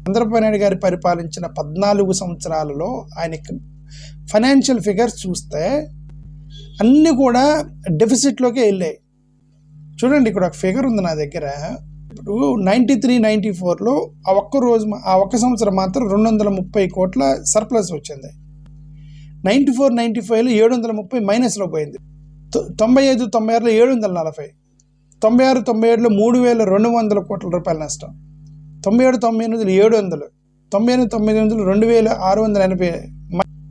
చంద్రబాబు నాయుడు గారి పరిపాలించిన 14 సంవత్సరాలలో ఆయనకి ఫైనాన్షియల్ ఫిగర్స్ చూస్తే అన్నీ కూడా డెఫిసిట్లోకే వెళ్ళాయి. చూడండి, ఇక్కడ ఒక ఫిగర్ ఉంది నా దగ్గర. ఇప్పుడు 93-94లో ఆ ఒక్క సంవత్సరం మాత్రం 230 కోట్ల సర్ప్లస్ వచ్చింది. 94-95లో 730 మైనస్లో పోయింది. 95-96లో 740, 96-97లో 3200 కోట్ల రూపాయల నష్టం, 97-98లో 700, 98-99లో 2680,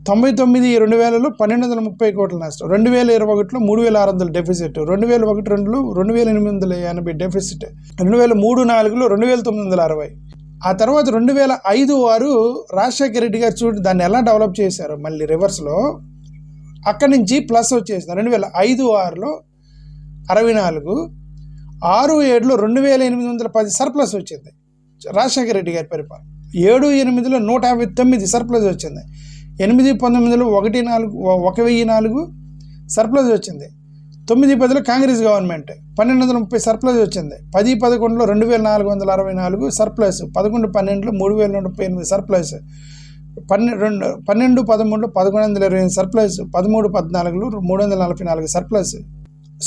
99-2000లో 1230 కోట్ల నష్టం, 2021లో 3600 డెఫిసిట్, 2001-2లో 2880 డెఫిసిట్, 2003-4లో 2960. ఆ తర్వాత 2005-6 రాజశేఖర రెడ్డి గారు చూడండి దాన్ని ఎలా డెవలప్ చేశారు. మళ్ళీ రివర్స్లో అక్కడి నుంచి ప్లస్ వచ్చేసింది. 2005-6లో 64, 6-7లో 2810 సర్ప్లస్ వచ్చింది రాజశేఖర రెడ్డి గారి పరిపాలన. 7-8లో 159 సర్ప్లస్ వచ్చింది. 8-19లో 1004 సర్ప్లస్ వచ్చింది. 9-10లో కాంగ్రెస్ గవర్నమెంట్ 1230 సర్ప్లస్ వచ్చింది. 10-11లో 2464 సర్ప్లస్, 11-12లో 3138 సర్ప్లస్, 12-13లో 1125 సర్ప్లస్, 13-14లో 344 surplus.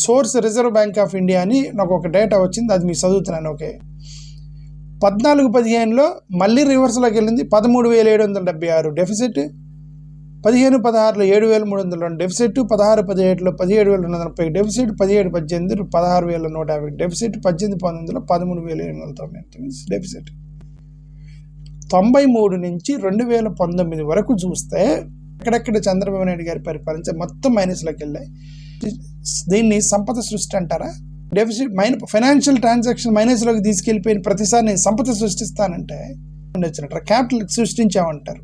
Source reserve bank of India అని నాకు ఒక డేటా వచ్చింది, అది మీకు చదువుతున్నాను. ఓకే, 14-15లో మళ్ళీ రివర్స్లోకి వెళ్ళింది. 13,776 డెఫిసిట్, 15-16లో 7,302 డెఫిసిట్, 16-17లో 17,230 డెఫిసిట్, 17-18 16,150 డెఫిసిట్, 18-19లో 13,799 డెఫిసిట్. 93 నుంచి 2019 వరకు చూస్తే ఎక్కడెక్కడ చంద్రబాబు నాయుడు గారి పరిపాలించే మొత్తం మైనస్లోకి వెళ్ళాయి. దీన్ని సంపద సృష్టి అంటారా? డెఫిసిట్ ఫైనాన్షియల్ ట్రాన్సాక్షన్ మైనస్లోకి తీసుకెళ్ళిపోయిన ప్రతిసారి నేను సంపద సృష్టిస్తానంటే వచ్చినట్టు క్యాపిటల్ సృష్టించామంటారు.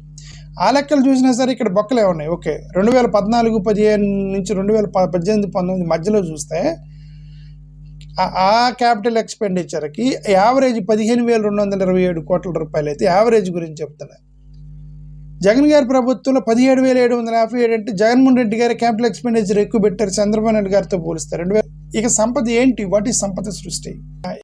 ఆ లెక్కలు చూసినా సరే ఇక్కడ బొక్కలే ఉన్నాయి. ఓకే, 2014-15 నుంచి 2018-19 మధ్యలో చూస్తే ఆ క్యాపిటల్ ఎక్స్పెండిచర్కి యావరేజ్ 15,227 కోట్ల రూపాయలు అయితే యావరేజ్ గురించి చెప్తున్నా. జగన్ గారి ప్రభుత్వంలో 17,757 అంటే జగన్మోహన్ రెడ్డి గారి క్యాపిటల్ ఎక్స్పెండిచర్ ఎక్కువ పెట్టారు చంద్రబాబు నాయుడు గారితో పోలిస్తారు. ఇక సంపద ఏంటి? వాట్ ఈస్ సంపద సృష్టి?